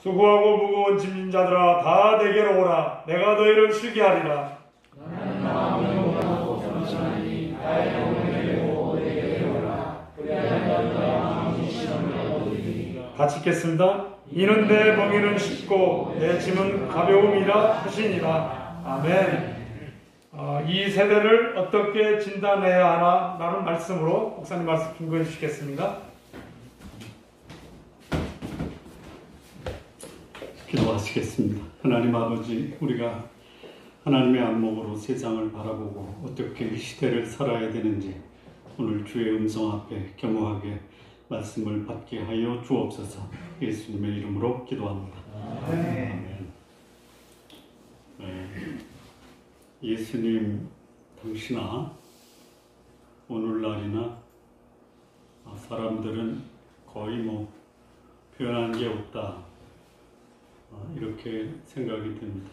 수고하고 무거운 짐진 자들아 다 내게로 오라. 내가 너희를 쉬게 하리라. 나는 마음이 원하고 겸손하니 나의 영혼을 내고 내게 데려오라. 그리하여 너희가 마음이 시험을 얻으리니. 같이 읽겠습니다. 이는 내 멍에는 쉽고 내 짐은 가벼움이라 하시니라. 아멘. 이 세대를 어떻게 진단해야 하나 라는 말씀으로 목사님 말씀 증거해 주시겠습니다. 기도하시겠습니다. 하나님 아버지, 우리가 하나님의 안목으로 세상을 바라보고 어떻게 이 시대를 살아야 되는지 오늘 주의 음성 앞에 겸허하게 말씀을 받게 하여 주옵소서. 예수님의 이름으로 기도합니다. 아멘. 예수님 당시나 오늘날이나 사람들은 거의 변한 게 없다, 이렇게 생각이 듭니다.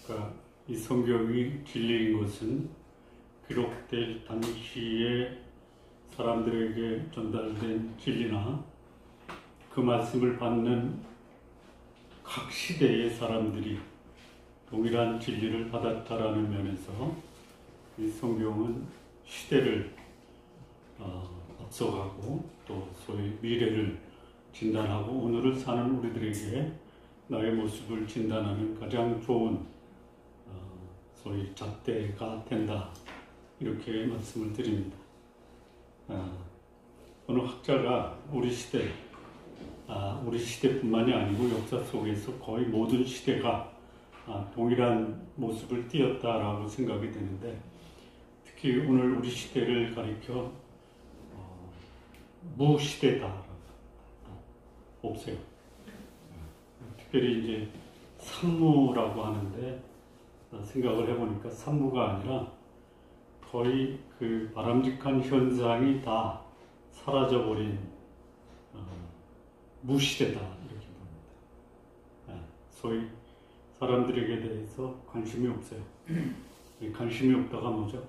그러니까 이 성경이 진리인 것은 기록될 당시에 사람들에게 전달된 진리나 그 말씀을 받는 각 시대의 사람들이 동일한 진리를 받았다라는 면에서 이 성경은 시대를 앞서가고 또 소위 미래를 진단하고 오늘을 사는 우리들에게 나의 모습을 진단하는 가장 좋은 소위 잣대가 된다, 이렇게 말씀을 드립니다. 어느 학자가 우리 시대뿐만이 아니고 역사 속에서 거의 모든 시대가 동일한 모습을 띄었다라고 생각이 되는데, 특히 오늘 우리 시대를 가리켜 무시대다 없어요. 특별히 이제 산무라고 하는데 생각을 해보니까 산무가 아니라 거의 그 바람직한 현상이 다 사라져버린 무시대다, 이렇게 봅니다. 소위 사람들에게 대해서 관심이 없어요. 관심이 없다가 뭐죠?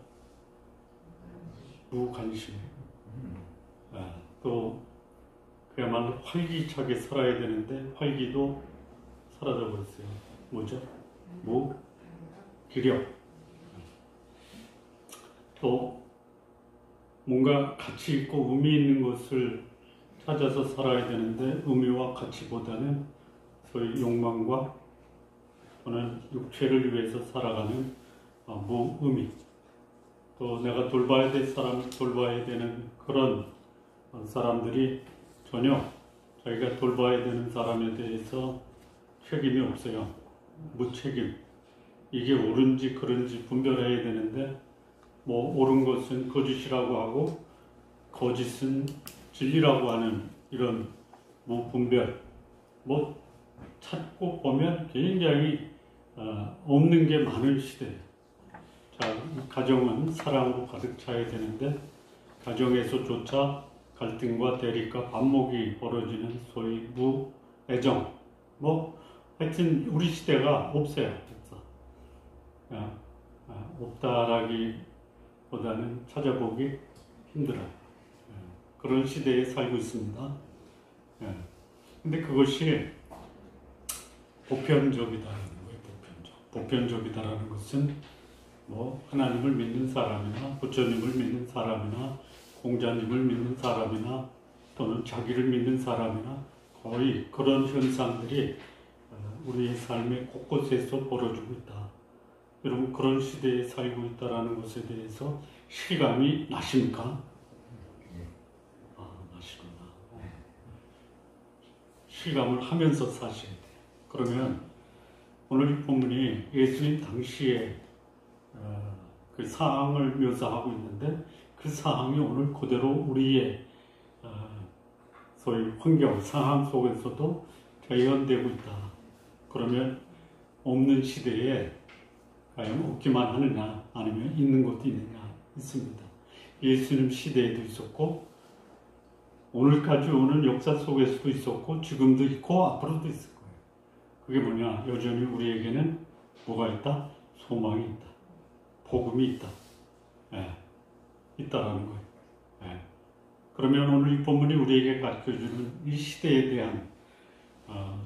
무관심. 또 그야말로 활기차게 살아야 되는데 활기도 사라져버렸어요. 뭐죠? 무기력. 또 뭔가 가치 있고 의미 있는 것을 찾아서 살아야 되는데 의미와 가치보다는 소위 욕망과 또는 육체를 위해서 살아가는 무의미, 또 내가 돌봐야 될 사람을 돌봐야 되는 그런 사람들이 전혀 자기가 돌봐야 되는 사람에 대해서 책임이 없어요. 무책임. 이게 옳은지 그른지 분별해야 되는데 옳은 것은 거짓이라고 하고 거짓은 진리라고 하는 이런 무분별, 찾고 보면 굉장히 없는 게 많은 시대예요. 자, 가정은 사랑으로 가득 차야 되는데 가정에서조차 갈등과 대립과 반목이 벌어지는 소위 무애정, 하여튼 우리 시대가 없어요. 없다라기보다는 찾아보기 힘들어요. 그런 시대에 살고 있습니다. 근데 그것이 보편적이다라는 거예요. 보편적이다라는 것은 하나님을 믿는 사람이나 부처님을 믿는 사람이나 공자님을 믿는 사람이나 또는 자기를 믿는 사람이나 거의 그런 현상들이 우리의 삶의 곳곳에서 벌어지고 있다. 여러분, 그런 시대에 살고 있다는 것에 대해서 실감이 나십니까? 나시구나. 실감을 하면서 사셔야 돼요. 그러면 오늘 이 본문이 예수님 당시에 그 상황을 묘사하고 있는데 그 상황이 오늘 그대로 우리의 소위 환경, 상황 속에서도 재현되고 있다. 그러면 없는 시대에 과연 없기만 하느냐, 아니면 있는 것도 있느냐, 있습니다. 예수님 시대에도 있었고 오늘까지 오는 역사 속에서도 있었고 지금도 있고 앞으로도 있을 거예요. 그게 뭐냐? 여전히 우리에게는 뭐가 있다? 소망이 있다. 복음이 있다. 있다라는 거예요. 그러면 오늘 이 본문이 우리에게 가르쳐주는 이 시대에 대한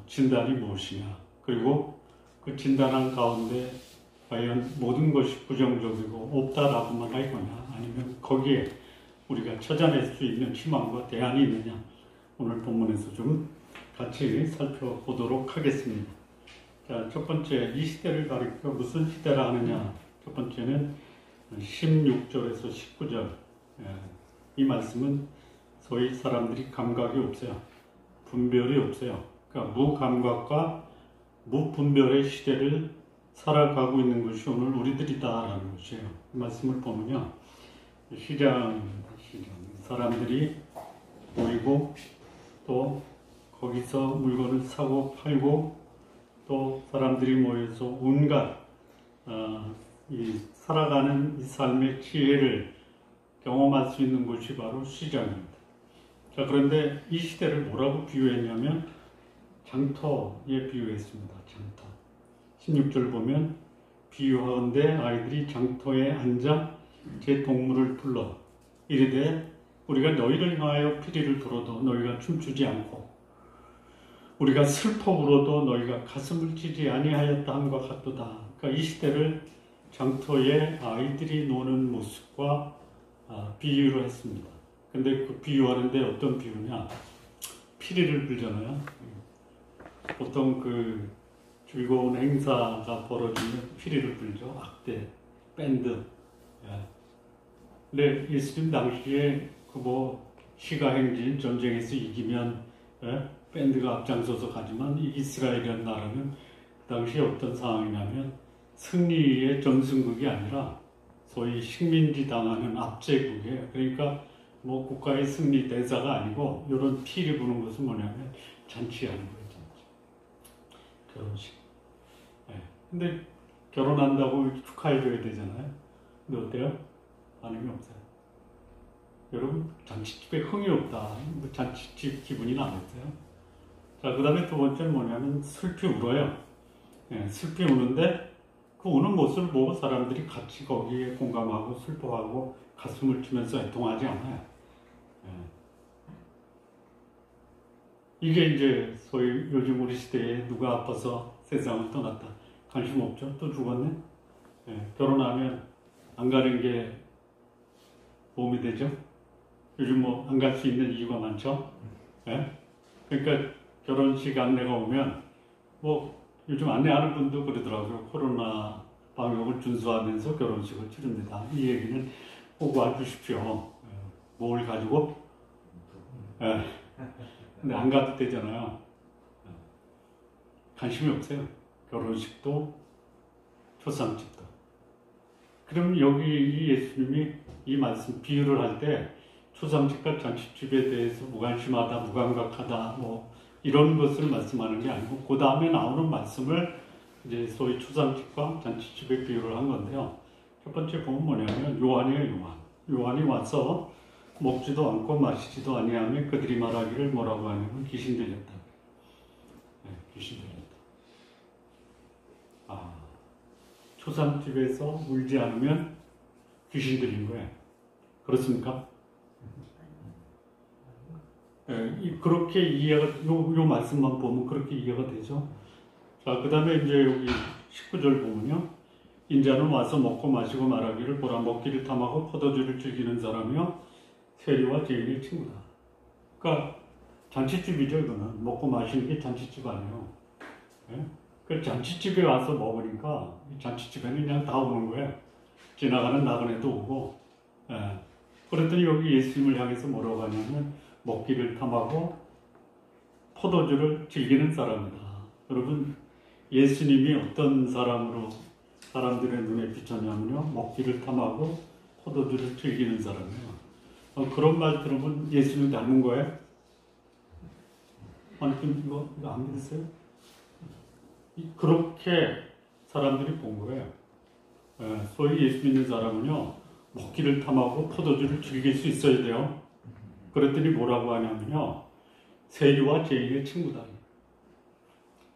진단이 무엇이냐, 그리고 그 진단한 가운데 과연 모든 것이 부정적이고 없다라고만 할 거냐, 아니면 거기에 우리가 찾아낼 수 있는 희망과 대안이 있느냐, 오늘 본문에서 좀 같이 살펴보도록 하겠습니다. 자, 첫 번째, 이 시대를 가리켜 무슨 시대라 하느냐. 첫 번째는 16절에서 19절. 이 말씀은 소위 사람들이 감각이 없어요. 분별이 없어요. 그러니까 무감각과 무분별의 시대를 살아가고 있는 것이 오늘 우리들이다라는 것이에요. 이 말씀을 보면요, 시장입니다. 시장. 사람들이 모이고 또 거기서 물건을 사고 팔고 또 사람들이 모여서 온갖 이 살아가는 이 삶의 지혜를 경험할 수 있는 곳이 바로 시장입니다. 자, 그런데 이 시대를 뭐라고 비유했냐면 장터에 비유했습니다. 장터. 16절 보면 비유하건대 아이들이 장터에 앉아 제 동물을 불러 이르되 우리가 너희를 향하여 피리를 불어도 너희가 춤추지 않고 우리가 슬퍼 울어도 너희가 가슴을 치지 아니하였다 함과 같도다. 그러니까 이 시대를 장터에 아이들이 노는 모습과 비유를 했습니다. 근데 그 비유하는데 어떤 비유냐? 피리를 불잖아요. 보통 그 즐거운 행사가 벌어지면 피리를 불죠. 악대, 밴드. 근데 예수님 당시에 그 뭐 시가행진 전쟁에서 이기면 밴드가 앞장서서 가지만 이 이스라엘이라는 나라는 그 당시에 어떤 상황이냐면 승리의 전승국이 아니라 소위 식민지 당하는 압제국이에요. 그러니까 뭐 국가의 승리 대사가 아니고 이런 피를 부는 것은 뭐냐면 잔치하는 거예요. 잔치. 결혼식. 근데 결혼한다고 축하해줘야 되잖아요. 근데 어때요? 반응이 없어요. 여러분, 잔치집에 흥이 없다. 뭐 잔치집 기분이 나겠어요? 자, 그 다음에 두 번째는 뭐냐면 슬피 울어요. 슬피 우는데 그 우는 모습을 보고 사람들이 같이 거기에 공감하고 슬퍼하고 가슴을 치면서 애통하지 않아요. 이게 이제 소위 요즘 우리 시대에 누가 아파서 세상을 떠났다. 관심 없죠? 또 죽었네? 결혼하면 안 가는 게 도움이 되죠? 요즘 뭐 안 갈 수 있는 이유가 많죠? 그러니까 결혼식 안내가 오면 뭐 요즘 안내하는 분도 그러더라고요. 코로나 방역을 준수하면서 결혼식을 치릅니다. 이 얘기는 꼭 와주십시오. 뭘 가지고? 근데 안 가도 되잖아요. 관심이 없어요. 결혼식도 초상집도. 그럼 여기 이 예수님이 이 말씀 비유를 할 때 초상집과 잔치집에 대해서 무관심하다, 무감각하다, 뭐 이런 것을 말씀하는 게 아니고 그 다음에 나오는 말씀을 이제 소위 초상집과 잔치집에 비유를 한 건데요. 첫 번째 보면 뭐냐면 요한이에요. 요한이 와서 먹지도 않고 마시지도 아니하며 그들이 말하기를 뭐라고 하냐면 귀신 들렸다. 귀신 들렸다. 초상집에서 울지 않으면 귀신 들린 거예요. 그렇습니까? 그렇게 이해가, 요 말씀만 보면 그렇게 이해가 되죠. 자, 그 다음에 이제 여기 19절 보면요. 인자는 와서 먹고 마시고 말하기를 보라, 먹기를 탐하고 포도주를 즐기는 사람이요 세리와 죄인의 친구다. 그러니까 잔치집이죠. 이거는 먹고 마시는 게 잔치집 아니에요. 그 잔치집에 와서 먹으니까 잔치집에는 그냥 다 오는 거예요. 지나가는 나그네도 오고. 그랬더니 여기 예수님을 향해서 뭐라고 하냐면 먹기를 탐하고 포도주를 즐기는 사람이다. 여러분, 예수님이 어떤 사람으로 사람들의 눈에 비쳤냐면요, 먹기를 탐하고 포도주를 즐기는 사람이에요. 그런 말 들으면 예수님 닮은 거예요? 아니, 이거 안 믿으세요? 그렇게 사람들이 본 거예요. 소위 예수 믿는 사람은요, 먹기를 탐하고 포도주를 즐길 수 있어야 돼요. 그랬더니 뭐라고 하냐면요, 세리와 죄인의 친구다.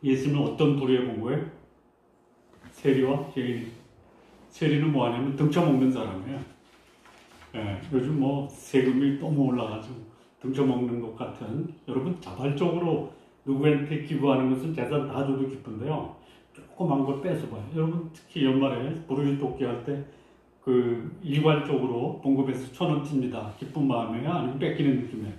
예수님은 어떤 부류에 본 거예요? 세리와 죄인. 세리는 뭐 하냐면 등쳐먹는 사람이에요. 요즘 뭐 세금이 너무 올라가지고 등쳐먹는 것 같은, 여러분 자발적으로 누구한테 기부하는 것은 재산 다 줘도 기쁜데요. 조그만 걸 뺏어봐요. 여러분 특히 연말에 부르주 돕기 할 때 그 일괄적으로 봉급에서 1,000원 찝니다. 기쁜 마음이에요? 아니면 뺏기는 느낌이에요?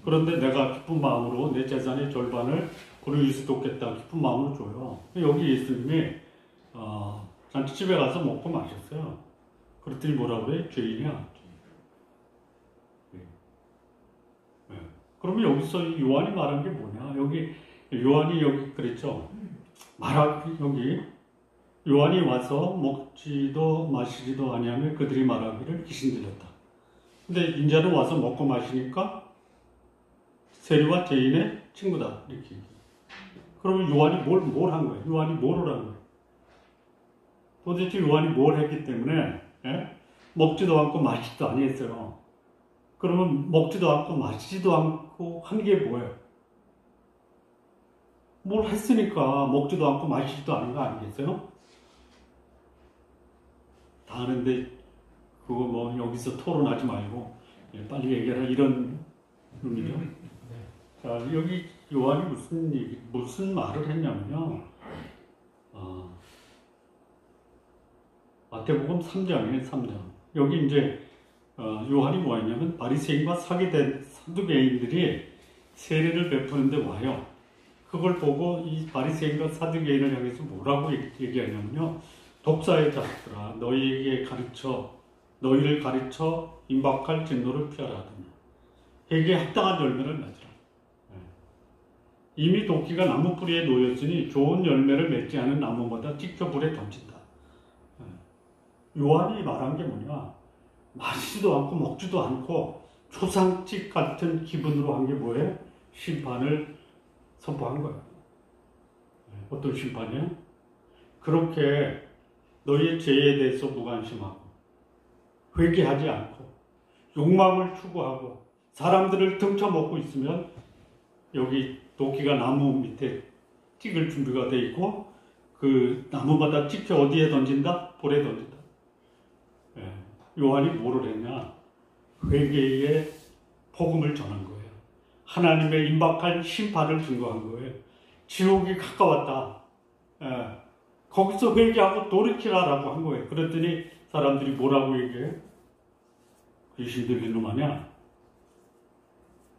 그런데 내가 기쁜 마음으로 내 재산의 절반을 부르주에서 돕겠다 기쁜 마음으로 줘요. 여기 예수님이 잔치집에 가서 먹고 마셨어요. 그랬더니 뭐라고 그래? 죄인이야. 그러면 여기서 요한이 말한 게 뭐냐? 요한이 여기 그랬죠. 여기 요한이 와서 먹지도 마시지도 아니하며 그들이 말하기를 귀신 들렸다. 근데 인자는 와서 먹고 마시니까 세리와 죄인의 친구다 이렇게. 그러면 요한이 뭘 한 거예요? 요한이 뭘 한 거예요? 도대체 요한이 뭘 했기 때문에 먹지도 않고 마시지도 아니했어요. 그러면 먹지도 않고 마시지도 않고 한 게 뭐예요? 뭘 했으니까 먹지도 않고 마시지도 않은 거 아니겠어요? 다 아는데 그거 뭐 여기서 토론하지 말고 빨리 얘기하라 이런 의미죠. 자, 여기 요한이 무슨 말을 했냐면요. 마태복음 3장이에요, 3장. 여기 이제 요한이 뭐 했냐면 바리새인과 사기된 사두개인들이 세례를 베푸는데 와요. 그걸 보고 이 바리새인과 사두개인을 향해서 뭐라고 얘기하냐면요. 독사의 자식들아, 너희를 가르쳐 임박할 진노를 피하라 하더니 회개에 합당한 열매를 맺으라. 이미 도끼가 나무 뿌리에 놓였으니 좋은 열매를 맺지 않은 나무마다 찍혀 불에 던진다. 요한이 말한 게 뭐냐? 마시지도 않고 먹지도 않고 초상집 같은 기분으로 한 게 뭐예요? 심판을 선포한 거예요. 어떤 심판이요? 그렇게 너희의 죄에 대해서 무관심하고 회개하지 않고 욕망을 추구하고 사람들을 등쳐먹고 있으면 여기 도끼가 나무 밑에 찍을 준비가 돼 있고 그 나무마다 찍혀 어디에 던진다? 볼에 던진다. 요한이 뭐를 했냐? 회개의 복음을 전한 거예요. 하나님의 임박할 심판을 증거한 거예요. 지옥이 가까웠다. 거기서 회개하고 돌이키라라고 한 거예요. 그랬더니 사람들이 뭐라고 얘기해요? 귀신 들린 놈 아니야?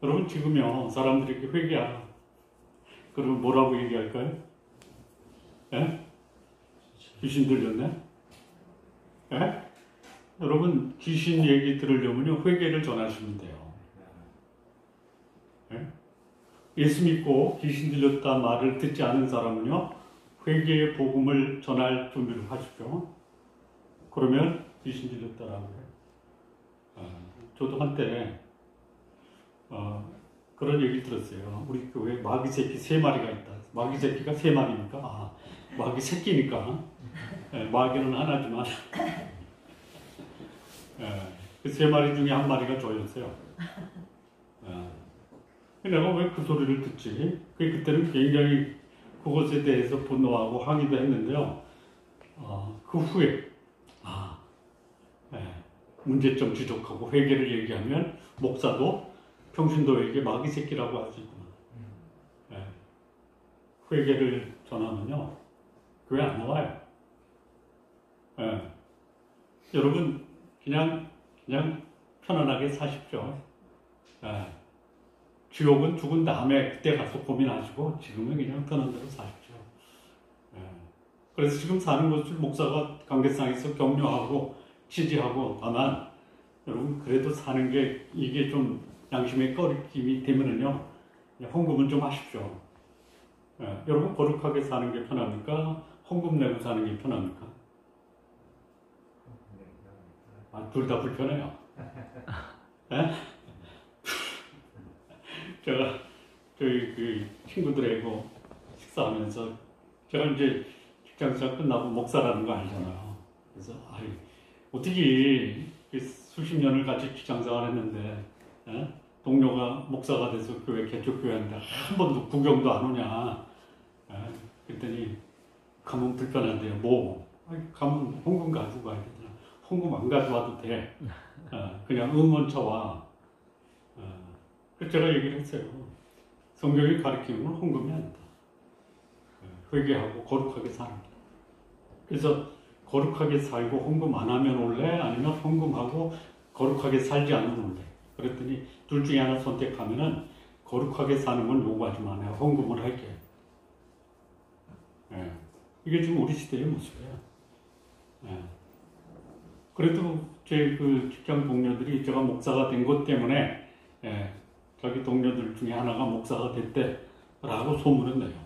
여러분 지금요 사람들이 이렇게 회개하라. 그러면 뭐라고 얘기할까요? 귀신 들렸네? 여러분 귀신 얘기 들으려면요 회개를 전하시면 돼요. 예수 믿고 귀신 들렸다 말을 듣지 않은 사람은요 회개의 복음을 전할 준비를 하십시오. 그러면 귀신 들렸다라고 해요. 저도 한때 그런 얘기를 들었어요. 우리 교회에 마귀 새끼 3마리가 있다. 마귀 새끼가 3마리니까 마귀 새끼니까 마귀는 하나지만 그 3마리 중에 1마리가 저였어요. 내가 왜 그 소리를 듣지? 그때는 굉장히 그것에 대해서 분노하고 항의도 했는데요. 그 후에 문제점 지적하고 회개를 얘기하면 목사도 평신도에게 마귀 새끼라고 할 수 있구나. 회개를 전하면요 교회 안 나와요. 여러분 그냥 편안하게 사십시오. 지옥은 죽은 다음에 그때 가서 고민하시고 지금은 그냥 편한 대로 사십시오. 그래서 지금 사는 것을 목사가 관계상에서 격려하고 지지하고 다만 여러분 그래도 사는 게 이게 좀 양심의 꺼림이 되면은요 헌금은 좀 하십시오. 여러분 거룩하게 사는 게 편합니까? 헌금 내고 사는 게 편합니까? 둘 다 불편해요. 제가 저희 그 친구들하고 식사하면서 제가 이제 직장생활 끝나고 목사라는 거 알잖아요. 그래서 어떻게 수십 년을 같이 직장생활했는데 동료가 목사가 돼서 교회 개척교회인데 한 번도 구경도 안 오냐? 그랬더니 가면 불편한데요. 뭐? 가면 헌금 가지고 가야 되잖아. 헌금 안 가져와도 돼. 그냥 응원차 와. 제가 얘기를 했어요. 성경이 가르치는 건 헌금이 아니다. 회개하고 거룩하게 사는 게. 그래서 거룩하게 살고 헌금 안 하면 올래? 아니면 헌금하고 거룩하게 살지 않으면 올래? 그랬더니 둘 중에 하나 선택하면은 거룩하게 사는 건 요구하지만 내가 헌금을 할게. 이게 지금 우리 시대의 모습이에요. 그래도 제 그 직장 동료들이 제가 목사가 된 것 때문에 자기 동료들 중에 하나가 목사가 됐대라고 소문을 내요.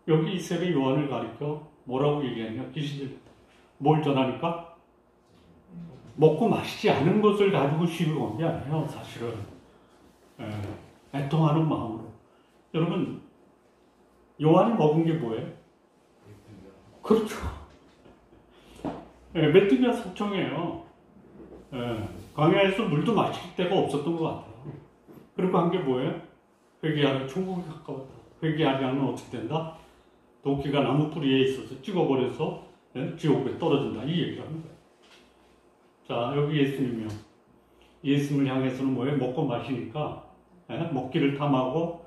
여기 이세례 요한을 가리켜 뭐라고 얘기하냐? 귀신들 뭘 전하니까? 먹고 마시지 않은 것을 가지고 시비를 건 게 아니에요, 사실은. 애통하는 마음으로. 여러분, 요한이 먹은 게 뭐예요? 그렇죠. 메뚜기가 속청해요. 광야에서 물도 마실 데가 없었던 것 같아요. 그리고 한 게 뭐예요? 회개하는 천국에 가까웠다. 회개하지 않으면 어떻게 된다? 도끼가 나무 뿌리에 있어서 찍어버려서 지옥에 떨어진다. 이 얘기를 하는 거예요. 자, 여기 예수님이요. 예수님을 향해서는 뭐예요? 먹고 마시니까 먹기를 탐하고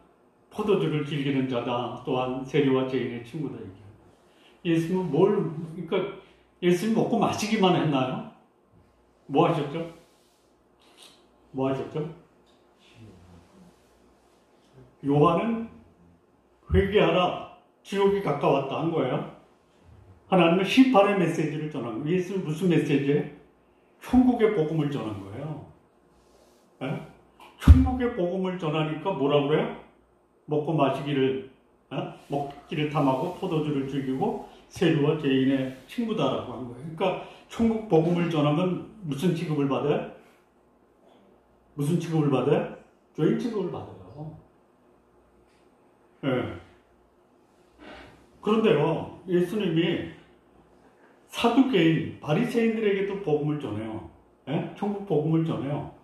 포도주를 즐기는 자다. 또한 세리와 죄인의 친구다. 예수님은 그러니까 예수님 먹고 마시기만 했나요? 뭐 하셨죠? 뭐 하셨죠? 요한은 회개하라. 지옥이 가까웠다 한 거예요. 하나님은 심판의 메시지를 전한 거예요. 예수는 무슨 메시지예요? 천국의 복음을 전한 거예요. 천국의 복음을 전하니까 뭐라고 그래요? 먹고 마시기를, 먹기를 탐하고 포도주를 즐기고 세리와 죄인의 친구다라고 한 거예요. 그러니까 천국 복음을 전하면 무슨 취급을 받아요? 무슨 취급을 받아요? 죄인 취급을 받아요. 그런데요, 예수님이 사두개인, 바리새인들에게도 복음을 전해요. 천국 복음을 전해요.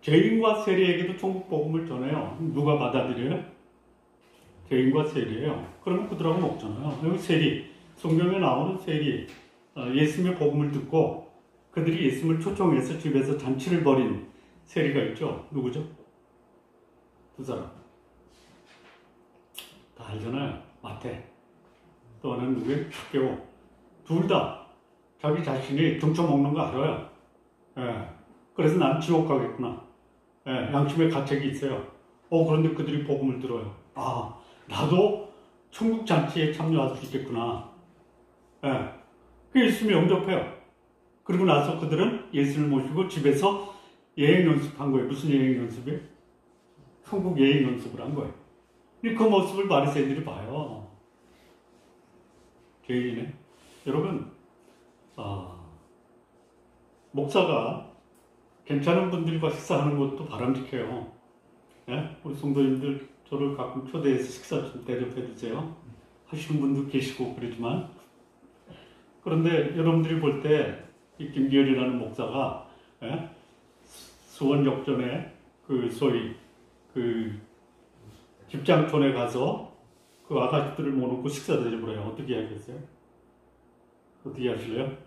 죄인과 세리에게도 천국 복음을 전해요. 누가 받아들여요? 죄인과 세리예요. 그러면 그들하고 먹잖아요. 여기 세리, 성경에 나오는 세리, 예수님의 복음을 듣고 그들이 예수님을 초청해서 집에서 잔치를 벌인 세리가 있죠. 누구죠? 두 사람. 다 알잖아요. 마태. 또 하나는 누구예요? 삭개오. 둘 다 자기 자신이 등쳐먹는 거 알아요. 그래서 난 지옥 가겠구나. 양심의 가책이 있어요. 그런데 그들이 복음을 들어요. 나도 천국 잔치에 참여할 수 있겠구나. 그 예수님이 영접해요. 그리고 나서 그들은 예수를 모시고 집에서 예행 연습한 거예요. 무슨 예행 연습이에요? 천국 예행 연습을 한 거예요. 그 모습을 바리새인들이 봐요. 죄인이네. 여러분, 목사가 괜찮은 분들과 식사하는 것도 바람직해요. 우리 성도님들 저를 가끔 초대해서 식사 좀 대접해 주세요. 하시는 분도 계시고 그러지만, 그런데 여러분들이 볼 때 이 김기열이라는 목사가 수원역전에 소위 집장촌에 가서 그 아가씨들을 모아놓고 식사 대접을 해요. 어떻게 하겠어요? 어떻게 하실래요?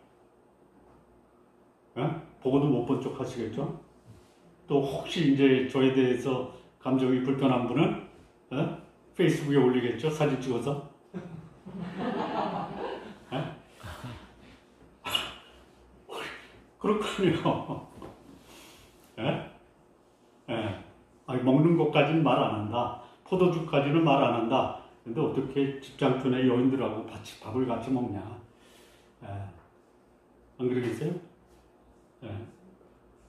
보고도 못 본 척 하시겠죠? 또 혹시 이제 저에 대해서 감정이 불편한 분은 페이스북에 올리겠죠? 사진 찍어서. 그렇군요. 먹는 것까지는 말 안 한다. 포도주까지는 말 안 한다. 근데 어떻게 집장촌의 여인들하고 밥을 같이 먹냐. 안 그러겠어요?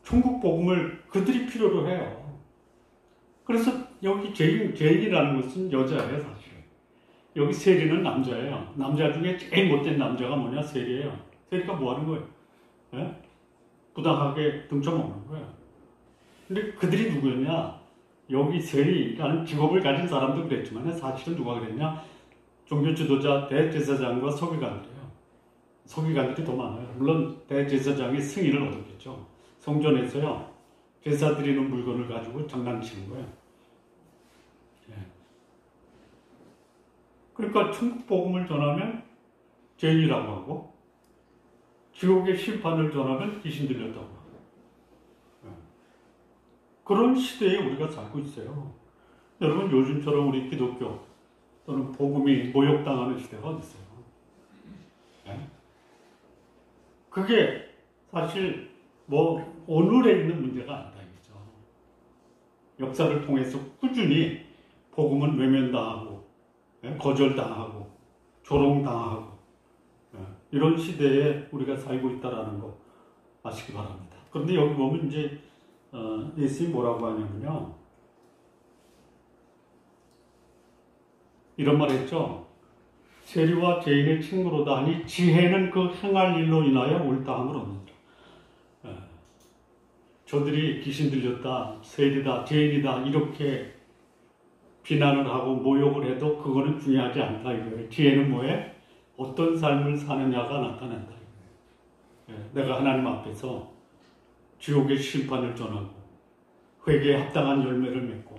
천국 복음을 그들이 필요로 해요. 그래서 여기 죄인이라는 것은 여자예요, 사실. 여기 세리는 남자예요. 남자 중에 제일 못된 남자가 뭐냐? 세리예요. 세리가 뭐 하는 거예요? 부당하게 등쳐먹는 거예요. 근데 그들이 누구였냐? 여기 세리라는 직업을 가진 사람도 그랬지만 사실은 누가 그랬냐? 종교 지도자 대제사장과 서기관들이에요. 서기관들이 더 많아요. 물론 대제사장이 승인을 얻었겠죠. 성전에서요, 제사 드리는 물건을 가지고 장난치는 거예요. 그러니까 천국 복음을 전하면 죄인이라고 하고, 지옥의 심판을 전하면 귀신 들렸다고 하고. 그런 시대에 우리가 살고 있어요. 여러분, 요즘처럼 우리 기독교 또는 복음이 모욕당하는 시대가 어디 있어요? 네? 그게 사실 오늘에 있는 문제가 아니다 이거죠. 역사를 통해서 꾸준히 복음은 외면당하고, 거절당하고, 조롱당하고, 이런 시대에 우리가 살고 있다라는 거 아시기 바랍니다. 그런데 여기 보면 이제 예수님이 뭐라고 하냐면요, 이런 말 했죠. 세리와 죄인의 친구로다 하니 지혜는 그 행할 일로 인하여 옳다함을 얻는다. 저들이 귀신 들렸다, 세리다, 죄인이다 이렇게 비난을 하고 모욕을 해도 그거는 중요하지 않다 이거예요. 지혜는 뭐에? 어떤 삶을 사느냐가 나타난다 이거예요. 내가 하나님 앞에서 지옥의 심판을 전하고 회개에 합당한 열매를 맺고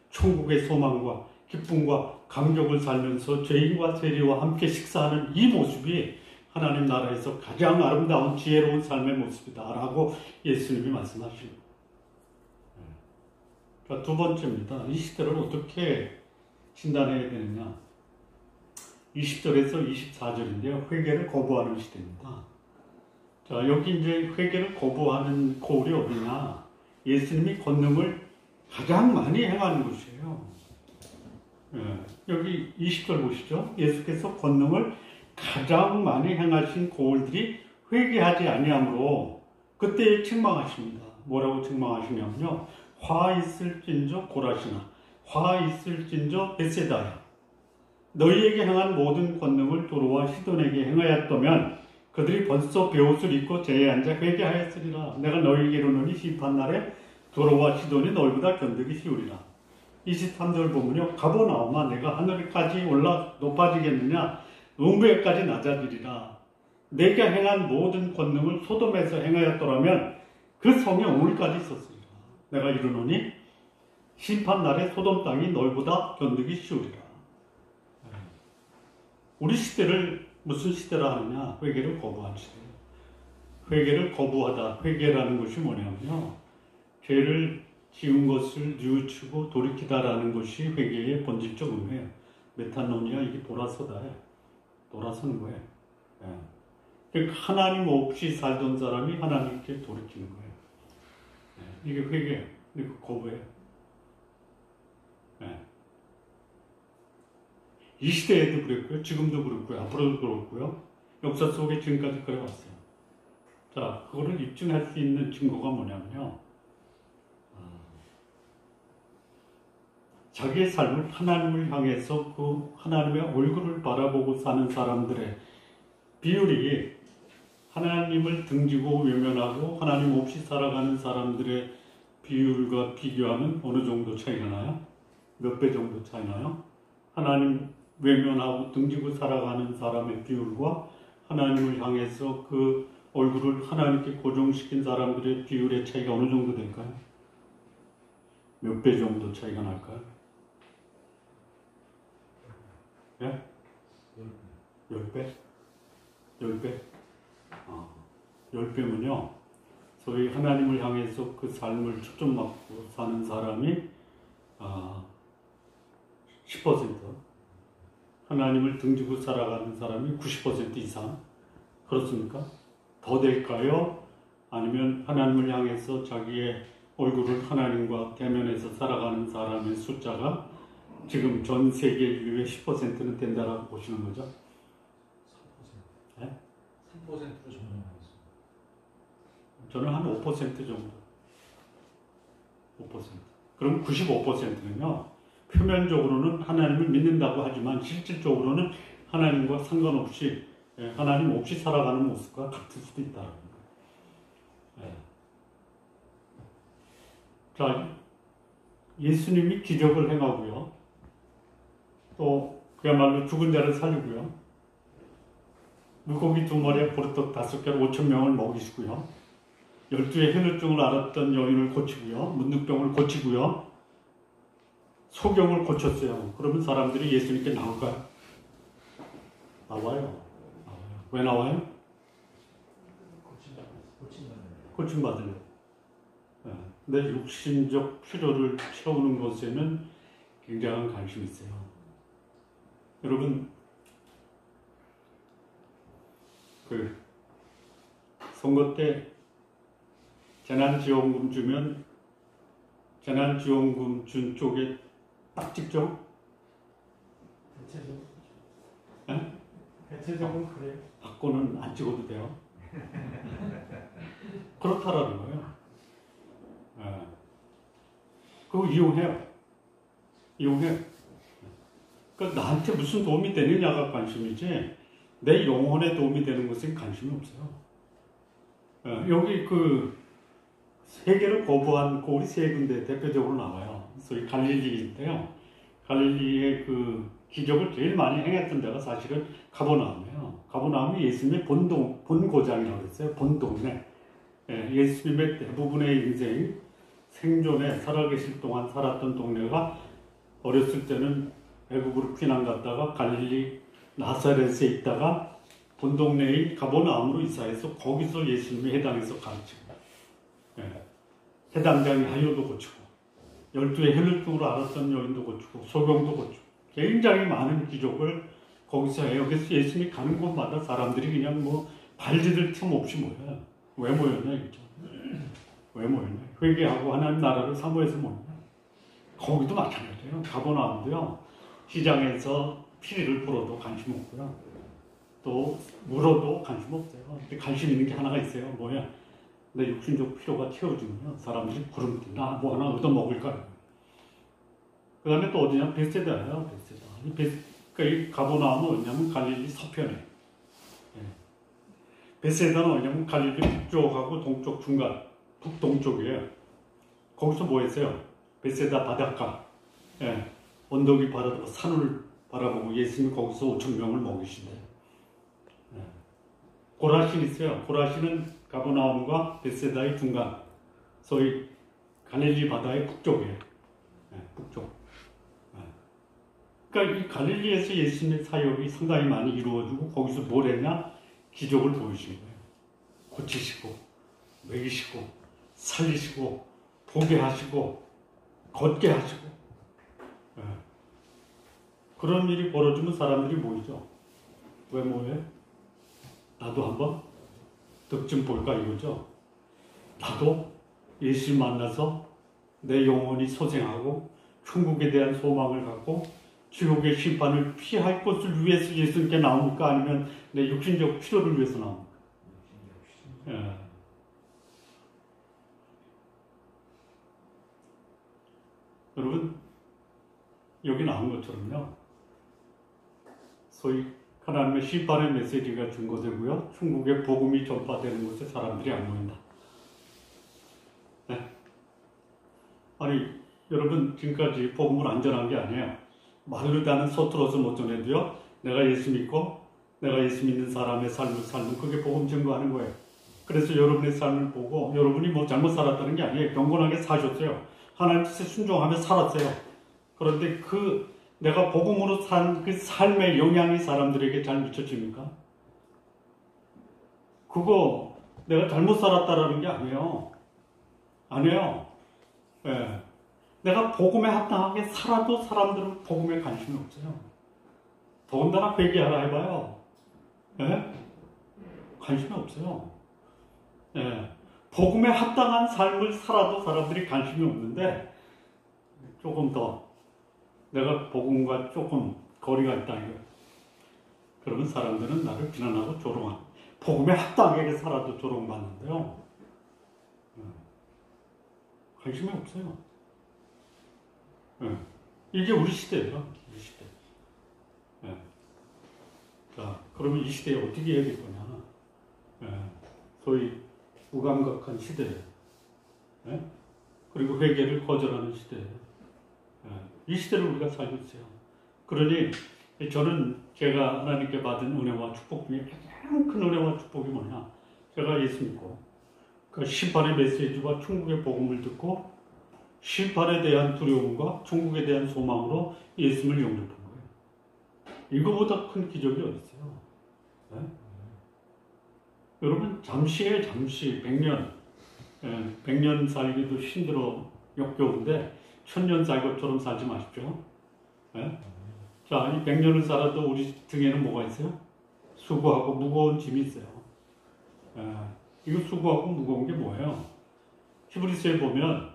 천국의 소망과 기쁨과 감격을 살면서 죄인과 세리와 함께 식사하는 이 모습이 하나님 나라에서 가장 아름다운 지혜로운 삶의 모습이다라고 예수님이 말씀하십니다. 자, 두 번째입니다. 이 시대를 어떻게 진단해야 되느냐. 20절에서 24절인데요. 회개를 거부하는 시대입니다. 자, 여기 이제 회개를 거부하는 고울이 어디냐. 예수님이 권능을 가장 많이 행하는 곳이에요. 여기 20절 보시죠. 예수께서 권능을 가장 많이 행하신 고울들이 회개하지 아니하므로 그때 책망하십니다. 뭐라고 책망하시냐면요. 화 있을진저 고라시나, 화 있을진저 베세다야. 너희에게 행한 모든 권능을 도로와 시돈에게 행하였다면 그들이 벌써 베옷을 입고 제에 앉아 회개하였으리라. 내가 너희에게 이르노니 심판날에 도로와 시돈이 너희보다 견디기 쉬우리라. 23절 보면요. 가버나움아 내가 하늘까지 올라 높아지겠느냐 음부에까지 낮아지리라. 내가 행한 모든 권능을 소돔에서 행하였더라면 그 성에 오늘까지 있었으리라. 내가 이르노니 심판날에 소돔 땅이 너희보다 견디기 쉬우리라. 우리 시대를 무슨 시대라 하느냐? 회개를 거부한 시대. 회개를 거부하다. 회개라는 것이 뭐냐면요. 죄를 지은 것을 뉘우치고 돌이키다라는 것이 회개의 본질적 의미예요. 메타노니아 이게 돌아서다예요. 돌아서는 거예요. 그러니까 하나님 없이 살던 사람이 하나님께 돌이키는 거예요. 이게 회개예요. 이거 거부예요. 이 시대에도 그랬고요. 지금도 그렇고요. 앞으로도 그렇고요. 역사 속에 지금까지 그래왔어요. 자, 그거를 입증할 수 있는 증거가 뭐냐면요. 자기의 삶을 하나님을 향해서 그 하나님의 얼굴을 바라보고 사는 사람들의 비율이 하나님을 등지고 외면하고 하나님 없이 살아가는 사람들의 비율과 비교하면 어느 정도 차이가 나요? 몇 배 정도 차이 나요? 하나님 외면하고 등지고 살아가는 사람의 비율과 하나님을 향해서 그 얼굴을 하나님께 고정시킨 사람들의 비율의 차이가 어느 정도 될까요? 몇 배 정도 차이가 날까요? 예? 10배? 10배? 10배면요. 소위 하나님을 향해서 그 삶을 초점 맞고 사는 사람이 10%, 하나님을 등지고 살아가는 사람이 90% 이상. 그렇습니까? 더 될까요? 아니면 하나님을 향해서 자기의 얼굴을 하나님과 대면해서 살아가는 사람의 숫자가 지금 전 세계 인류의 10%는 된다라고 보시는 거죠? 3%. 네? 3%로 정리하겠습니다. 저는 한 5% 정도. 5%. 그럼 95%는요, 표면적으로는 하나님을 믿는다고 하지만 실질적으로는 하나님과 상관없이, 하나님 없이 살아가는 모습과 같을 수도 있다는 거예요. 자, 예수님이 기적을 행하고요. 또 그야말로 죽은 자를 살리고요. 물고기 2마리에 보리떡 5개로 5,000명을 먹이시고요. 12의 해누증을 앓았던 여인을 고치고요. 문둥병을 고치고요. 소경을 고쳤어요. 그러면 사람들이 예수님께 나올까요? 나와요. 왜 나와요? 고침받으려고. 내 육신적 필요를 채우는 것에는 굉장한 관심이 있어요. 여러분, 그 선거 때 재난지원금 주면 재난지원금 준 쪽에 딱 찍죠? 대체적으로 그래요. 받고는 안 찍어도 돼요. 그렇다라는 거예요. 그거 이용해요. 그러니까 나한테 무슨 도움이 되느냐가 관심이지 내 영혼에 도움이 되는 것엔 관심이 없어요. 여기 그 세계를 거부한 고리 세 군데 대표적으로 나와요. 소위 갈릴리인데요. 갈릴리의 그 기적을 제일 많이 행했던 데가 사실은 가버나움이에요. 가버나움이 예수님의 본고장이라고 했어요. 본동네. 예수님의 대부분의 인생 생존에 살아계실 동안 살았던 동네가 어렸을 때는 외국으로 피난 갔다가 갈릴리 나사렛에 있다가 본동네인 가버나움으로 이사해서 거기서 예수님의 회당에서 가르치고 해당장의 하요도 고치고 12의 혈루증으로 앓았던 여인도 고치고 소경도 고치고 굉장히 많은 기적을 거기서 해요. 그래서 예수님이 가는 곳마다 사람들이 그냥 뭐 발디딜 틈 없이 모여요. 왜 모였냐 이거죠. 왜 모였냐. 회개하고 하나님 나라를 사모해서 모였냐. 거기도 마찬가지예요. 가버나움도요. 시장에서 피리를 불어도 관심 없고요. 또 물어도 관심 없어요. 근데 관심 있는 게 하나가 있어요. 뭐야? 내 육신적 필요가 채워지면 사람들이 구름띠나 뭐 하나 얻어먹을까요? 그 다음에 또 어디냐? 베세다예요. 베세다. 그러니까 이 가버나움은 어디냐면 갈릴리 서편에. 베세다는 어디냐면 갈릴리 북쪽하고 동쪽 중간, 북동쪽이에요. 거기서 뭐 했어요? 베세다 바닷가. 언덕이 바라보고 산을 바라보고 예수님이 거기서 5,000명을 먹이신대요. 고라신 있어요. 고라신은 가버나움과 베세다의 중간, 소위 갈릴리 바다의 북쪽이에요. 북쪽. 그러니까 이 갈릴리에서 예수님의 사역이 상당히 많이 이루어지고 거기서 뭘 했냐? 기적을 보이신 거예요. 고치시고, 먹이시고, 살리시고, 보게 하시고, 걷게 하시고. 그런 일이 벌어지면 사람들이 모이죠. 왜 모여요? 나도 한번 득 좀 볼까 이거죠. 나도 예수 만나서 내 영혼이 소생하고 천국에 대한 소망을 갖고 지옥의 심판을 피할 것을 위해서 예수님께 나옵니까? 아니면 내 육신적 필요를 위해서 나옵니까? 여러분, 여기 나온 것처럼요. 소위 하나님의 심판의 메시지가 증거되고요. 천국의 복음이 전파되는 곳에 사람들이 안 모인다. 아니, 여러분 지금까지 복음을 안 전한 게 아니에요. 말로 다는 서툴러서 못 전해도요. 내가 예수 믿고 내가 예수 믿는 사람의 삶을 살면 그게 복음 증거하는 거예요. 그래서 여러분의 삶을 보고 여러분이 뭐 잘못 살았다는 게 아니에요. 경건하게 사셨어요. 하나님 뜻에 순종하며 살았어요. 그런데 그 내가 복음으로 산 그 삶의 영향이 사람들에게 잘 미쳐집니까? 그거 내가 잘못 살았다라는 게 아니에요. 아니에요. 내가 복음에 합당하게 살아도 사람들은 복음에 관심이 없어요. 더군다나 회개하라 해봐요. 관심이 없어요. 복음에 합당한 삶을 살아도 사람들이 관심이 없는데 조금 더 내가 복음과 조금 거리가 있다 이거예요. 그러면 사람들은 나를 비난하고 조롱하고 복음에 합당하게 살아도 조롱받는데요. 관심이 없어요. 이게 우리 시대예요. 우리 시대. 자, 그러면 이 시대에 어떻게 해야 될 거냐. 소위 무감각한 시대예요. 그리고 회개를 거절하는 시대예요. 이 시대를 우리가 살고 있어요. 그러니 저는 제가 하나님께 받은 은혜와 축복 중에 가장 큰 은혜와 축복이 뭐냐. 제가 예수 믿고 그 심판의 메시지와 천국의 복음을 듣고 심판에 대한 두려움과 천국에 대한 소망으로 예수님을 영접한 거예요. 이거보다 큰 기적이 어디 있어요? 여러분 잠시에 잠시 100년 100년 살기도 힘들어 역겨운데 1000년 살 것처럼 살지 마십시오. 예? 자, 이 100년을 살아도 우리 등에는 뭐가 있어요? 수고하고 무거운 짐이 있어요. 예. 이거 수고하고 무거운 게 뭐예요? 히브리서에 보면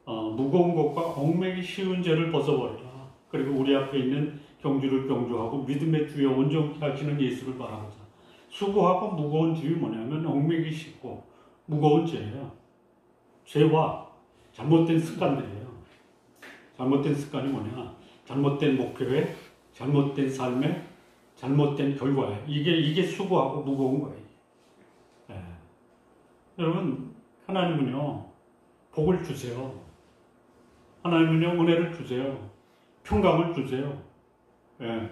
무거운 것과 얽매기 쉬운 죄를 벗어버리라. 그리고 우리 앞에 있는 경주를 경주하고 믿음의 주여 온전케 하시는 예수를 바라보자. 수고하고 무거운 짐이 뭐냐면 얽매기 쉽고 무거운 죄예요. 죄와 잘못된 습관들이에요. 잘못된 습관이 뭐냐? 잘못된 목표에, 잘못된 삶에, 잘못된 결과에. 이게 수고하고 무거운 거예요. 네. 여러분, 하나님은요, 복을 주세요. 하나님은요, 은혜를 주세요. 평강을 주세요. 네.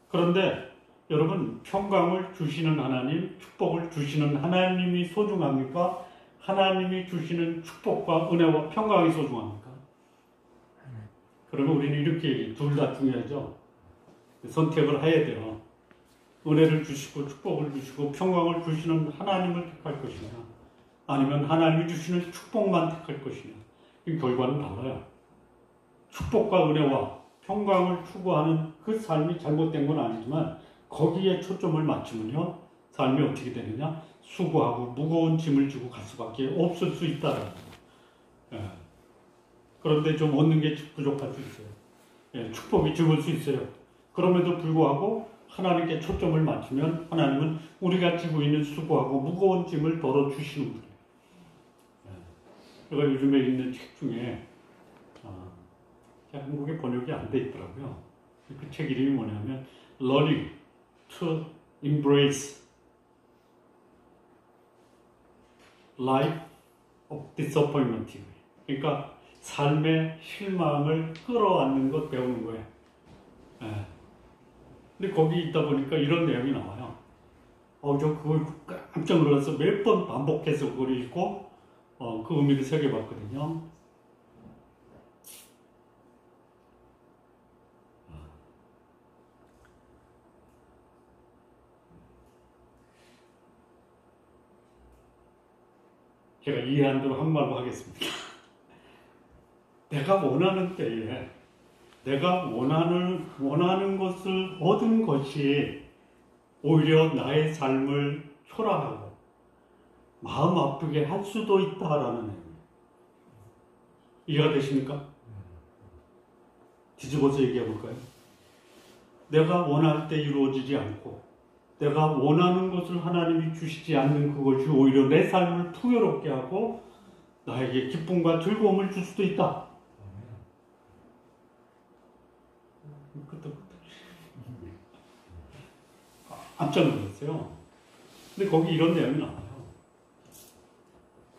그런데 여러분, 평강을 주시는 하나님, 축복을 주시는 하나님이 소중합니까? 하나님이 주시는 축복과 은혜와 평강이 소중합니까? 그러면 우리는 이렇게 둘 다 중요하죠. 선택을 해야 돼요. 은혜를 주시고 축복을 주시고 평강을 주시는 하나님을 택할 것이냐, 아니면 하나님이 주시는 축복만 택할 것이냐. 이 결과는 달라요. 축복과 은혜와 평강을 추구하는 그 삶이 잘못된 건 아니지만 거기에 초점을 맞추면요, 삶이 어떻게 되느냐? 수고하고 무거운 짐을 지고 갈 수밖에 없을 수 있다라는 거예요. 예. 그런데 좀 얻는 게 부족할 수 있어요. 예, 축복이 적을 수 있어요. 그럼에도 불구하고 하나님께 초점을 맞추면 하나님은 우리가 지고 있는 수고하고 무거운 짐을 덜어주시는 분이에요. 예. 제가 요즘에 읽는 책 중에 한국에 번역이 안 돼 있더라고요. 그 책 이름이 뭐냐면 Learning to Embrace Life of Disappointment. 그러니까 삶의 실망을 끌어안는 것 배우는 거예요. 예. 근데 거기 있다 보니까 이런 내용이 나와요. 저 그걸 깜짝 놀라서 몇 번 반복해서 그걸 읽고 그 의미를 새겨봤거든요. 제가 이해한 대로 한말로 하겠습니다. 내가 원하는 때에 내가 원하는 것을 얻은 것이 오히려 나의 삶을 초라하고 마음 아프게 할 수도 있다라는 의미. 이해가 되십니까? 뒤집어서 얘기해 볼까요? 내가 원할 때 이루어지지 않고 내가 원하는 것을 하나님이 주시지 않는 그것이 오히려 내 삶을 풍요롭게 하고 나에게 기쁨과 즐거움을 줄 수도 있다. 깜짝 놀랐어요. 근데 거기 이런 내용이 나와요.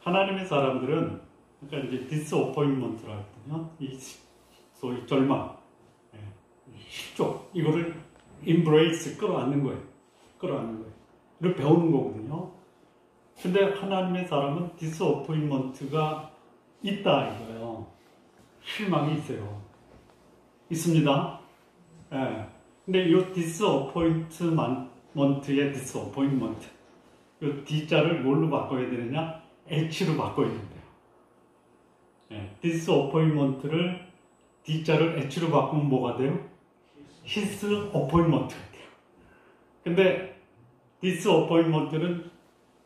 하나님의 사람들은 그러니까 이제 디스어포인먼트라 했거든요. 이 소위 절망, 실족 이거를 인브레이스 끌어안는 거예요. 끌어안는 거예요. 이걸 배우는 거거든요. 근데 하나님의 사람은 디스어포인먼트가 있다 이거예요. 실망이 있어요. 있습니다. 예. 근데 이 디스어포인트먼트의 디스어포인먼트, 이 D자를 뭘로 바꿔야 되느냐? H로 바꿔야 된대요. 예. 디스어포인먼트를 D자를 H로 바꾸면 뭐가 돼요? 히스어포인먼트가 돼요. 근데 디스어포인먼트는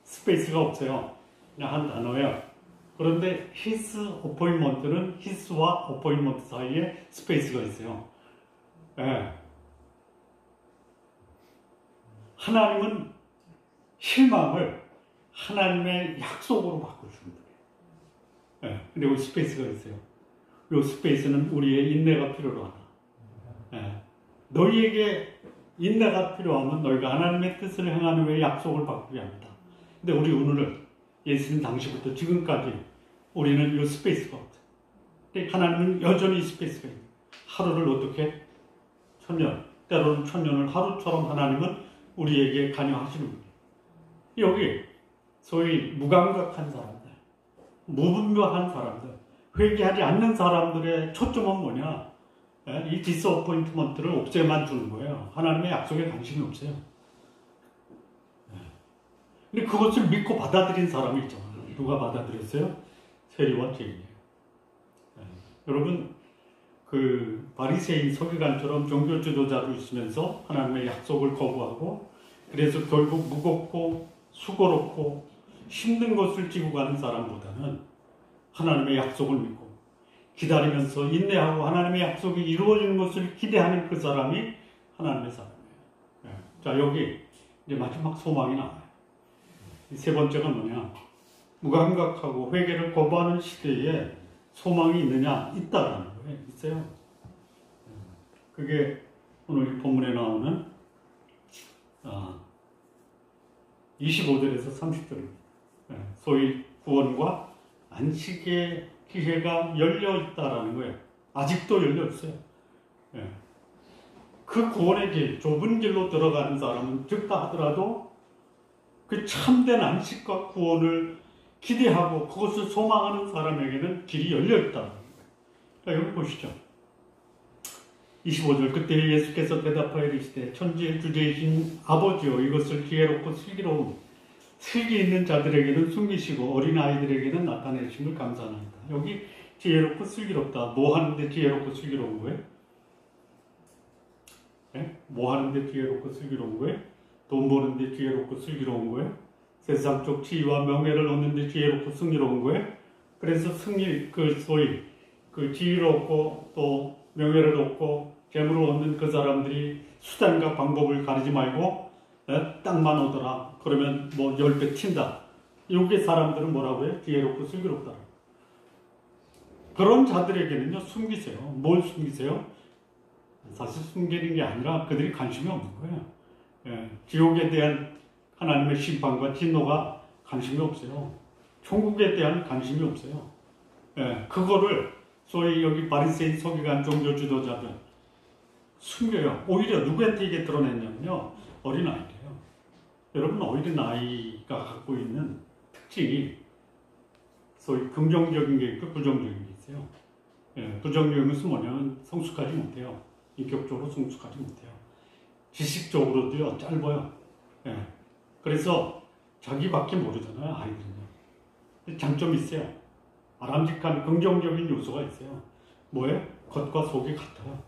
스페이스가 없어요. 그냥 한 단어예요. 그런데 히스어포인먼트는 히스와 어포인먼트 사이에 스페이스가 있어요. 예. 하나님은 실망을 하나님의 약속으로 바꿔주는 거예요. 예. 근데 여기 스페이스가 있어요. 이 스페이스는 우리의 인내가 필요로 하다. 예. 너희에게 인내가 필요하면 너희가 하나님의 뜻을 행하는 외에 약속을 바꾸게 합니다. 근데 우리 오늘은 예수님 당시부터 지금까지 우리는 이 스페이스가 없어요. 근데 하나님은 여전히 스페이스가 있어요. 하루를 어떻게? 1000년, 때로는 1000년을 하루처럼 하나님은 우리에게 관여하시는 분이에요. 여기 소위 무감각한 사람들, 무분별한 사람들, 회개하지 않는 사람들의 초점은 뭐냐? 이 디스어포인트먼트를 없애만 주는 거예요. 하나님의 약속에 관심이 없어요. 근데 그것을 믿고 받아들인 사람이 있잖아요. 누가 받아들였어요? 세리와 죄인이에요. 여러분, 그 바리새인 서기관처럼 종교 지도자로 있으면서 하나님의 약속을 거부하고 그래서 결국 무겁고 수고롭고 힘든 것을 지고 가는 사람보다는 하나님의 약속을 믿고 기다리면서 인내하고 하나님의 약속이 이루어지는 것을 기대하는 그 사람이 하나님의 사람이에요. 자, 여기 이제 마지막 소망이 나와요. 세 번째가 뭐냐? 무감각하고 회개를 거부하는 시대에 소망이 있느냐? 있다라는 거예요. 있어요. 그게 오늘 이 본문에 나오는 25절에서 30절입니다. 소위 구원과 안식의 기회가 열려 있다라는 거예요. 아직도 열려 있어요. 그 구원의 길, 좁은 길로 들어가는 사람은 적다 하더라도 그 참된 안식과 구원을 기대하고 그것을 소망하는 사람에게는 길이 열려 있다는 거예요. 자, 여기 보시죠. 25절, 그때 예수께서 대답하여 이르시되 천지의 주제이신 아버지여, 이것을 지혜롭고 슬기로운 슬기 있는 자들에게는 숨기시고 어린아이들에게는 나타내심을 감사합니다. 여기 지혜롭고 슬기롭다. 뭐 하는데 지혜롭고 슬기로운 거예요? 네? 뭐 하는데 지혜롭고 슬기로운 거예요? 돈 버는데 지혜롭고 슬기로운 거예요? 세상적 지위와 명예를 얻는데 지혜롭고 슬기로운 거예요? 그래서 소위 그 지위롭고 또 명예를 얻고 재물을 얻는 그 사람들이 수단과 방법을 가리지 말고 땅만 오더라. 그러면 뭐 10배 튄다. 이게 사람들은 뭐라고 해요? 지혜롭고 슬기롭다. 그런 자들에게는요, 숨기세요. 뭘 숨기세요? 사실 숨기는 게 아니라 그들이 관심이 없는 거예요. 지옥에 대한 하나님의 심판과 진노가 관심이 없어요. 천국에 대한 관심이 없어요. 그거를 소위 여기 바리새인 서기관 종교 지도자들 숨겨요. 오히려 누구한테 이게 드러냈냐면요, 어린아이예요. 여러분, 어린아이가 갖고 있는 특징이 소위 긍정적인 게 있고 부정적인 게 있어요. 부정적인 것은 뭐냐면 성숙하지 못해요. 인격적으로 성숙하지 못해요. 지식적으로도요, 짧아요. 그래서 자기밖에 모르잖아요, 아이들은요. 장점이 있어요. 바람직한 긍정적인 요소가 있어요. 뭐예요? 겉과 속이 같아요.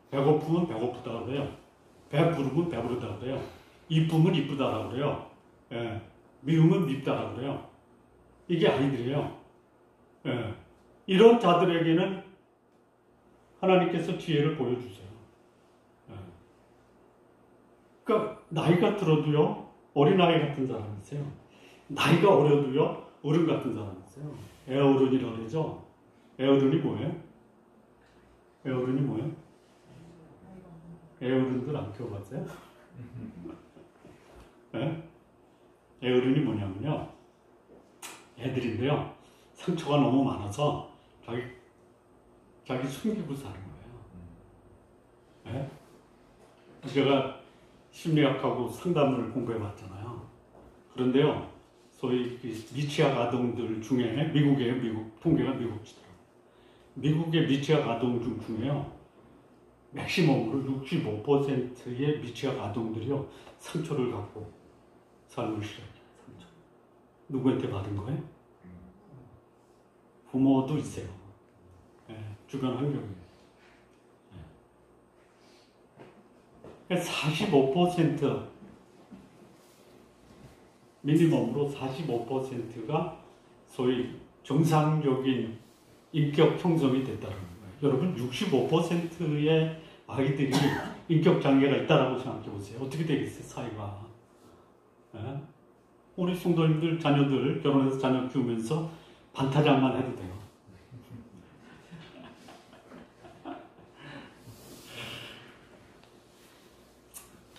배고프면 배고프다고 그래요. 배부르면 배부르다고 그래요. 이쁘면 이쁘다라고 그래요. 미우면 밉다라고 그래요. 이게 아이들이에요. 이런 자들에게는 하나님께서 지혜를 보여주세요. 그러니까 나이가 들어도요, 어린아이 같은 사람이 있어요. 나이가 어려도요, 어른 같은 사람이 있어요. 애어른이라고 그러죠. 애어른이 뭐예요? 애어른이 뭐예요? 애어른들 안 키워봤어요? 애어른이 뭐냐면요, 애들인데요, 상처가 너무 많아서 자기 숨기고 사는 거예요. 제가 심리학하고 상담을 공부해봤잖아요. 그런데요, 소위 미취학 아동들 중에 미국이에요. 미국 통계가 미국이더라고요. 미국의 미취학 아동 중에요, 맥시멈으로 65%의 미취학 아동들이요, 상처를 갖고 삶을 시작해요. 상처. 누구한테 받은 거예요? 부모도 있어요. 주변 환경에. 45% 미니멈으로 45%가 소위 정상적인 인격 형성이 됐다는 거예요. 여러분, 65%의 아이들이 인격 장애가 있다라고 생각해 보세요. 어떻게 되겠어요, 사회가? 우리 성도님들 자녀들 결혼해서 자녀 키우면서 반타작만 해도 돼요.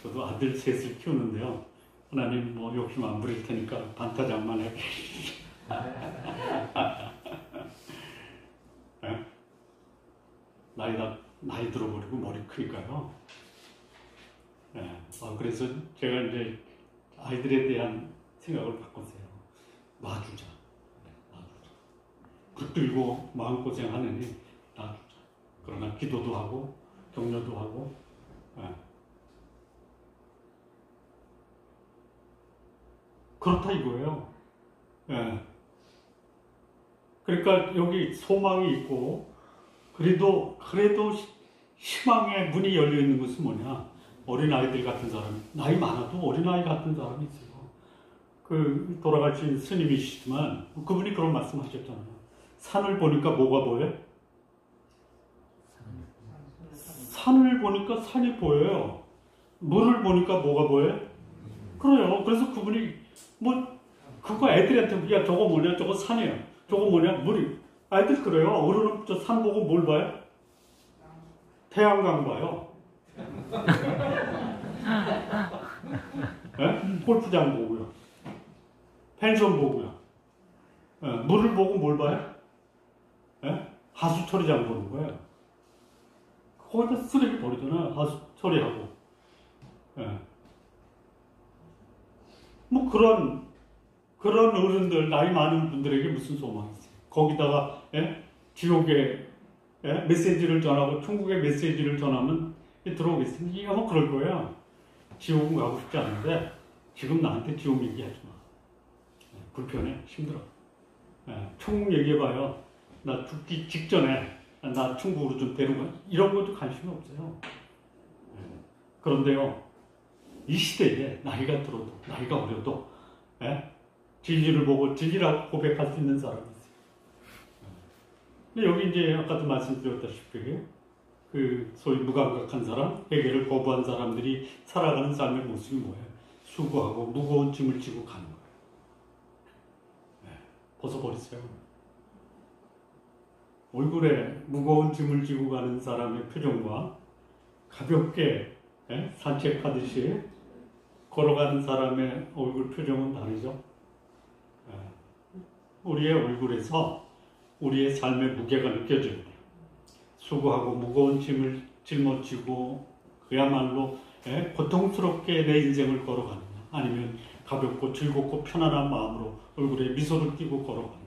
저도 아들 셋을 키우는데요, 하나님 뭐 욕심 안 부릴 테니까 반타작만 해. 나이 들어버리고 머리 크니까요. 그래서 제가 이제 아이들에 대한 생각을 바꿨어요. 놔주자. 붙들고 마음고생 하느니 놔주자. 그러나 기도도 하고 격려도 하고. 그렇다 이거예요. 예. 그러니까 여기 소망이 있고, 그래도 희망의 문이 열려 있는 것은 뭐냐? 어린아이들 같은 사람, 나이 많아도 어린아이 같은 사람이 있어요. 그 돌아가신 스님이시지만 그분이 그런 말씀하셨잖아요. 산을 보니까 뭐가 보여요? 산을 보니까 산이 보여요. 물을 보니까 뭐가 보여요? 그래요. 그래서 그분이 그거 애들한테 야 저거 뭐냐? 저거 산이에요. 저거 뭐냐? 물이. 아이들 그래요. 어른은 저 산 보고 뭘 봐요? 태양광 봐요. 네? 골프장 보고요. 펜션 보고요. 네? 물을 보고 뭘 봐요? 네? 하수 처리장 보는 거예요. 거기다 쓰레기 버리잖아요. 하수 처리하고. 네. 뭐 그런 어른들, 나이 많은 분들에게 무슨 소망이 있어요? 거기다가 지옥에 메시지를 전하고 천국의 메시지를 전하면 들어오겠습니까? 뭐 그럴 거예요. 지옥은 가고 싶지 않은데 지금 나한테 지옥 얘기하지 마. 불편해, 힘들어. 천국 얘기해봐요. 나 죽기 직전에 나 천국으로 좀 데려가. 이런 것도 관심이 없어요. 그런데요, 이 시대에 나이가 들어도, 나이가 어려도 진리를 보고 진리라고 고백할 수 있는 사람이 있어요. 근데 여기 이제 아까도 말씀드렸다시피 그 소위 무감각한 사람, 회개를 거부한 사람들이 살아가는 삶의 모습이 뭐예요? 수고하고 무거운 짐을 지고 가는 거예요. 벗어버리세요. 얼굴에 무거운 짐을 지고 가는 사람의 표정과 가볍게 산책하듯이 걸어가는 사람의 얼굴 표정은 다르죠. 우리의 얼굴에서 우리의 삶의 무게가 느껴져요. 수고하고 무거운 짐을 짊어지고 그야말로 고통스럽게 내 인생을 걸어가느냐, 아니면 가볍고 즐겁고 편안한 마음으로 얼굴에 미소를 띠고 걸어가느냐.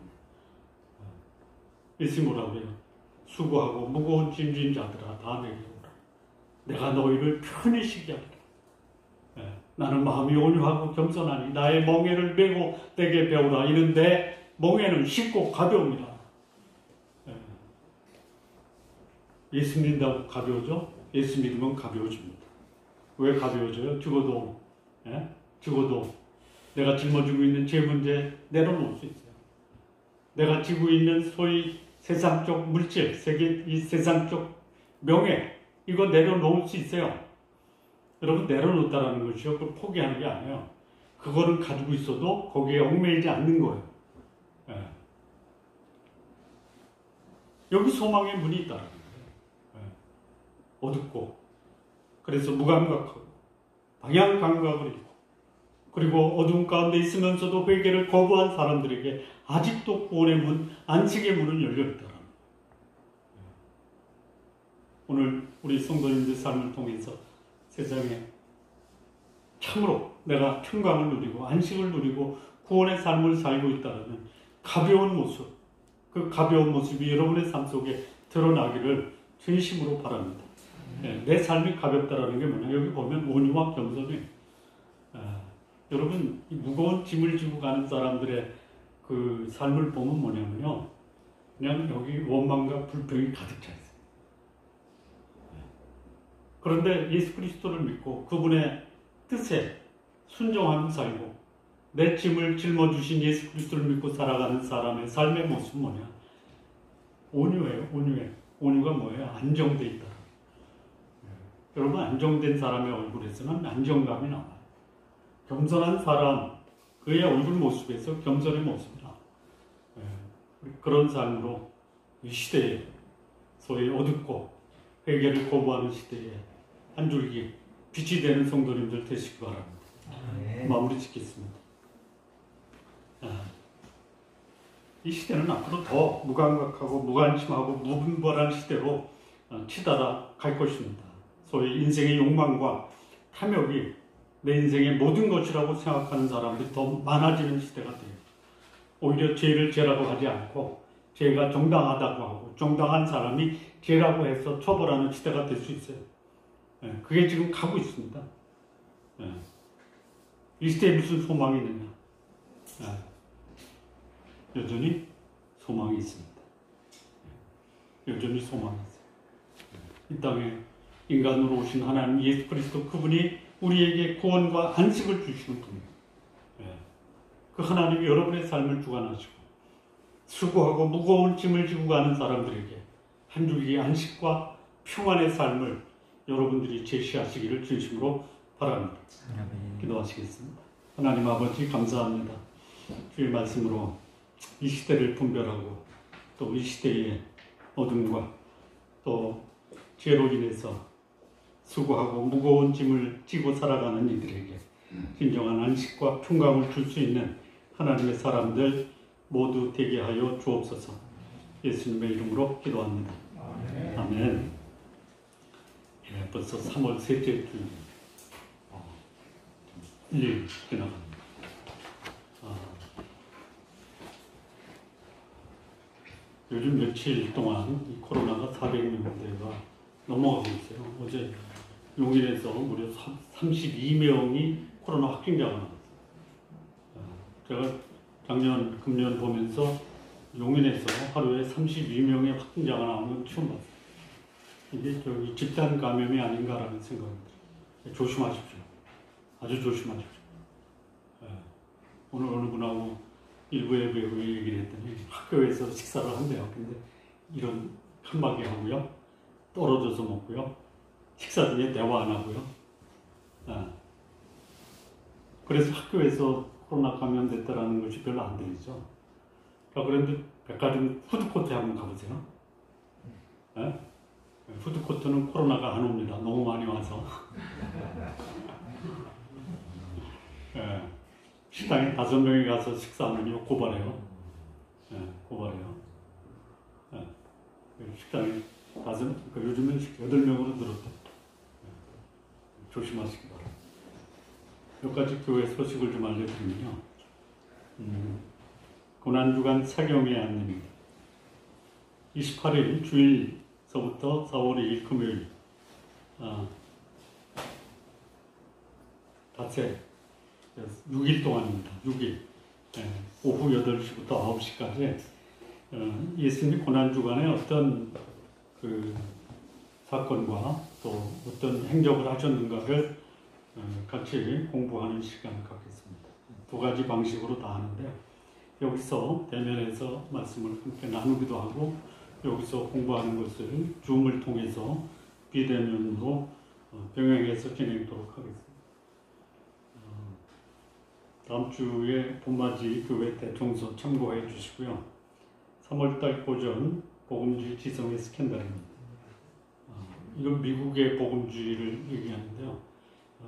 예수님 뭐라고 해요? 수고하고 무거운 짐진 자들아 다 내게 오라. 내가 너희를 편히 쉬게 하리라. 나는 마음이 온유하고 겸손하니 나의 멍에를 메고 내게 배우라. 이는 내 멍에는 쉽고 가벼움이라. 예수 믿는다고 가벼워져? 예수 믿으면 가벼워집니다. 왜 가벼워져요? 죽어도 내가 짊어지고 있는 제 문제 내려놓을 수 있어요. 내가 지고 있는 소위 세상적 물질, 이 세상적 명예, 이거 내려놓을 수 있어요. 여러분, 내려놓다라는 것이요, 그걸 포기하는 게 아니에요. 그거를 가지고 있어도 거기에 얽매이지 않는 거예요. 여기 소망의 문이 있다라는 거예요. 어둡고, 그래서 무감각하고 방향 감각을 잃고, 그리고 어두운 가운데 있으면서도 회개를 거부한 사람들에게 아직도 구원의 문, 안식의 문은 열려있다라는 거예요. 오늘 우리 성도님들 삶을 통해서 세상에 참으로 내가 평강을 누리고 안식을 누리고 구원의 삶을 살고 있다는 가벼운 모습, 그 가벼운 모습이 여러분의 삶 속에 드러나기를 진심으로 바랍니다. 내 삶이 가볍다라는 게 뭐냐? 여기 보면 온유와 겸손이. 여러분, 이 무거운 짐을 지고 가는 사람들의 그 삶을 보면 뭐냐면요, 그냥 여기 원망과 불평이 가득 차 있어요. 그런데 예수 그리스도를 믿고 그분의 뜻에 순종하며 살고 내 짐을 짊어주신 예수 그리스도를 믿고 살아가는 사람의 삶의 모습은 뭐냐? 온유해요. 온유가 뭐예요? 안정돼 있다. 여러분, 안정된 사람의 얼굴에서는 안정감이 나와요. 겸손한 사람, 그의 얼굴 모습에서 겸손의 모습이 나와요. 그런 삶으로 이 시대에, 소위 어둡고 회개를 거부하는 시대에 한 줄기 빛이 되는 성도님들 되시기 바랍니다. 마무리 짓겠습니다. 이 시대는 앞으로 더 무감각하고 무관심하고 무분별한 시대로 치달아 갈 것입니다. 소위 인생의 욕망과 탐욕이 내 인생의 모든 것이라고 생각하는 사람들이 더 많아지는 시대가 돼요. 오히려 죄를 죄라고 하지 않고 죄가 정당하다고 하고 정당한 사람이 죄라고 해서 처벌하는 시대가 될 수 있어요. 그게 지금 가고 있습니다. 이 시대에 무슨 소망이 있느냐? 여전히 소망이 있습니다. 여전히 소망이 있어요. 이 땅에 인간으로 오신 하나님 예수 그리스도, 그분이 우리에게 구원과 안식을 주시는 분이에요. 그 하나님이 여러분의 삶을 주관하시고 수고하고 무거운 짐을 지고 가는 사람들에게 한 줄기 안식과 평안의 삶을 여러분들이 제시하시기를 진심으로 바랍니다. 기도하시겠습니다. 하나님 아버지, 감사합니다. 주의 말씀으로 이 시대를 분별하고 또 이 시대의 어둠과 또 죄로 인해서 수고하고 무거운 짐을 지고 살아가는 이들에게 진정한 안식과 평강을 줄 수 있는 하나님의 사람들 모두 되게 하여 주옵소서. 예수님의 이름으로 기도합니다. 아멘. 예, 벌써 3월 셋째 주일 1일 지나갑니다. 요즘 며칠 동안 이 코로나가 400명대가 넘어가고 있어요. 어제 용인에서 무려 32명이 코로나 확진자가 나왔어요. 제가 작년, 금년 보면서 용인에서 하루에 32명의 확진자가 나오는 건 처음 봤어요. 이게 저기 집단 감염이 아닌가라는 생각이 들어요. 조심하십시오. 아주 조심하십시오. 오늘 어느 분하고 일부에 배우 얘기를 했더니 학교에서 식사를 한대요. 근데 이런 한마디 하고요. 떨어져서 먹고요. 식사 중에 대화 안 하고요. 그래서 학교에서 코로나 감염됐다라는 것이 별로 안 들리죠. 그런데 백화점 푸드코트에 한번 가보세요. 푸드코트는 코로나가 안 옵니다. 너무 많이 와서. 식당에 5명이 가서 식사하면요 고발해요. 고발해요. 식당에 요즘은 8명으로 늘었다. 조심하시기 바랍니다. 몇 가지 교회 소식을 좀 알려드리면요. 고난주간 사경의 안내입니다. 28일 주일서부터 4월 2일 금요일 닷새 6일 동안입니다. 6일 오후 8시부터 9시까지 예수님 고난주간에 어떤 그 사건과 또 어떤 행적을 하셨는가를 같이 공부하는 시간을 갖겠습니다. 2가지 방식으로 다 하는데 여기서 대면에서 말씀을 함께 나누기도 하고 여기서 공부하는 것을 줌을 통해서 비대면으로 병행해서 진행하도록 하겠습니다. 다음 주에 봄맞이 교회 대청소 참고해 주시고요. 3월달 고전 복음주의 지성의 스캔들입니다. 이건 미국의 복음주의를 얘기하는데요.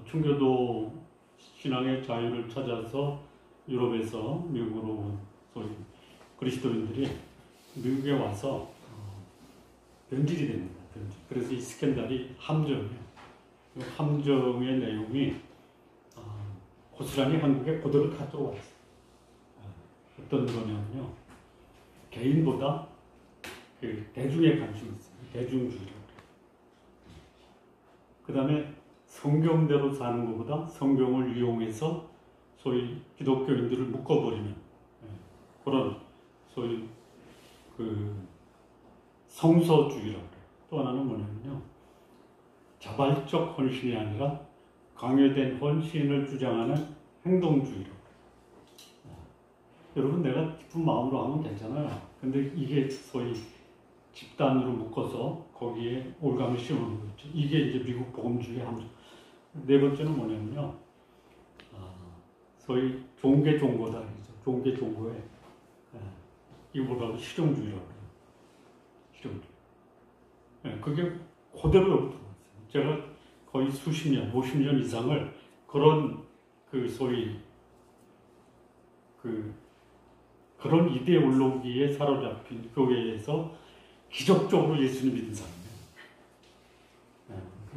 청교도 신앙의 자유를 찾아서 유럽에서 미국으로 온 소위 그리스도인들이 미국에 와서 변질이 됩니다. 그래서 이 스캔들이 함정이에요. 함정의 내용이 고스란히 한국에 그대로 다 들어와 있어요. 어떤 거냐면요. 개인보다 그 대중에 관심이 있어요. 대중주의라고. 그 다음에 성경대로 사는 것보다 성경을 이용해서 소위 기독교인들을 묶어버리는 그런 소위 그 성서주의라고 해요. 또 하나는 뭐냐면요. 자발적 헌신이 아니라 강요된 헌신을 주장하는 행동주의라고 해요. 여러분 내가 기쁜 마음으로 하면 괜찮아요. 근데 이게 소위 집단으로 묶어서 거기에 올감을 씌우는 거죠. 이게 이제 미국 복음주의의 함정. 4번째는 뭐냐면요. 소위 종교다. 종교에 이걸 바로 실용주의라고 해요. 실용주의. 그게 그대로 여기 들어왔어요. 제가 거의 수십 년, 50년 이상을 그런 그 소위 그런 이데올로기에 사로잡힌 교회에서 기적적으로 예수님 믿은 사람이에요.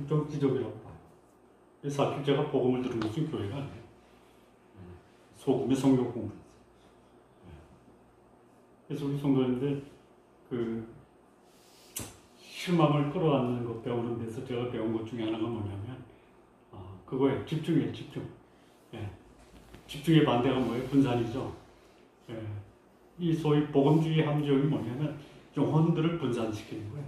좀 기적이라고 봐요. 사실 제가 복음을 들은 것은 교회가 아니에요. 소금의 성경 공부했어요. 그래서 우리 성도님들 실망을 끌어안는 것 배우는 데서 제가 배운 것 중에 하나가 뭐냐면 그거예요. 집중이에요. 집중. 집중의 반대가 뭐예요? 분산이죠. 이 소위 복음주의 함정이 뭐냐면 영혼들을 분산시키는 거예요.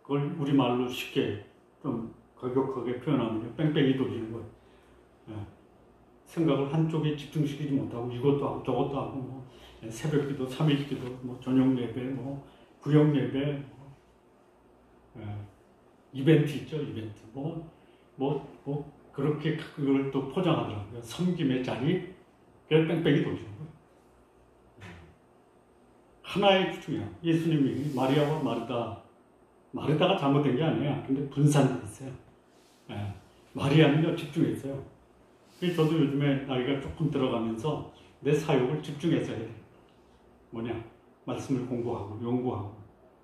그걸 우리말로 쉽게 좀 과격하게 표현하면 뺑뺑이 돌리는 거예요. 예. 생각을 한쪽에 집중시키지 못하고 이것도 하고 저것도 하고 뭐 새벽기도, 3일기도, 뭐 저녁 예배, 뭐 구역 예배, 이벤트 있죠, 이벤트. 그렇게 그걸 또 포장하더라고요. 섬김의 자리, 그걸 뺑뺑이 돌리는 거예요. 하나의 주중이야. 예수님이 마리아와 마르다가 잘못된 게 아니야. 근데 분산됐어요. 마리아는요, 집중했어요. 그래서 저도 요즘에 나이가 조금 들어가면서 내 사역을 집중해서 해야 돼요. 뭐냐? 말씀을 공부하고, 연구하고,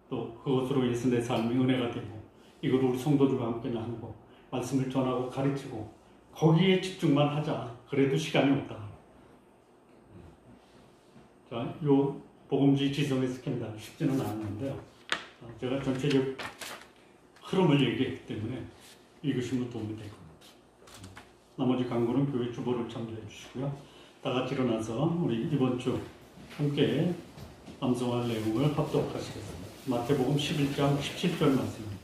또 그것으로 인해서 내 삶이 은혜가 되고, 이걸 우리 성도들과 함께 나누고, 말씀을 전하고 가르치고, 거기에 집중만 하자. 그래도 시간이 없다. 자, 요 복음주의 지성의 스캔들 쉽지는 않는데요. 제가 전체적 흐름을 얘기했기 때문에 읽으시면 도움이 될 겁니다. 나머지 강구는 교회 주보를 참조해 주시고요. 다 같이 일어나서 우리 이번 주 함께 암송할 내용을 합독하시겠습니다. 마태복음 11장 17절 말씀입니다.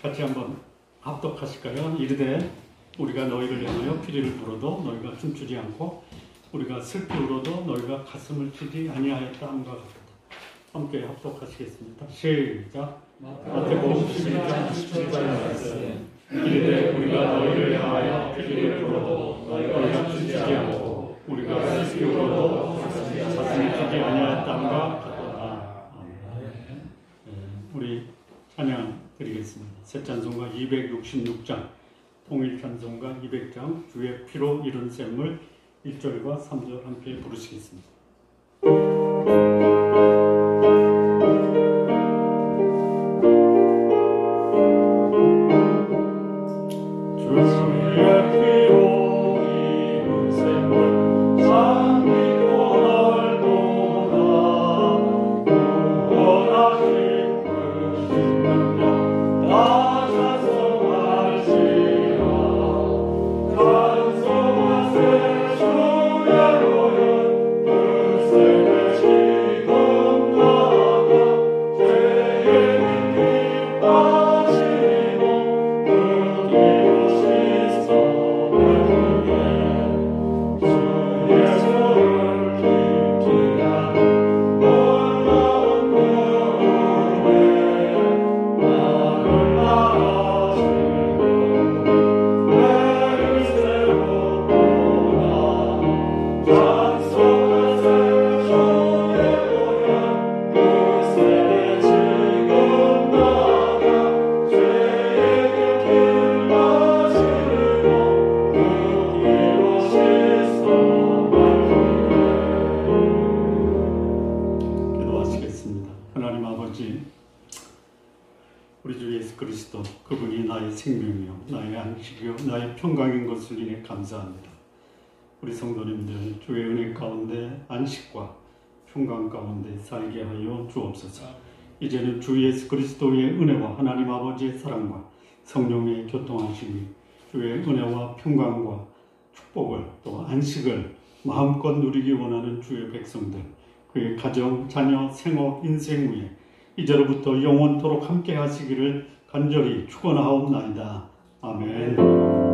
같이 한번 합독하실까요? 이르되 우리가 너희를 향하여 피리를 불어도 너희가 춤추지 않고 우리가 슬피 울어도 너희가 가슴을 치지 아니하였다 함과 같다. 함께 합독하시겠습니다. 시작. 마태복음 11장 17절 말씀. 이르되 우리가 너희를 향하여 피리를 불어도 너희가 춤추지 않고 우리가 슬피 울어도 가슴을 치지 아니하였다 함과 같다. 아멘. 우리 찬양 드리겠습니다. 새 찬송가 266장, 통일 찬송가 200장, 주의 피로 이룬 셈을 1절과 3절 함께 부르시겠습니다. 평강인 것을 인해 감사합니다. 우리 성도님들 주의 은혜 가운데 안식과 평강 가운데 살게 하여 주옵소서. 이제는 주 예수 그리스도의 은혜와 하나님 아버지의 사랑과 성령의 교통하심이 주의 은혜와 평강과 축복을 또 안식을 마음껏 누리기 원하는 주의 백성들, 그의 가정, 자녀, 생업, 인생 위에 이제로부터 영원토록 함께 하시기를 간절히 축원하옵나이다. 아멘.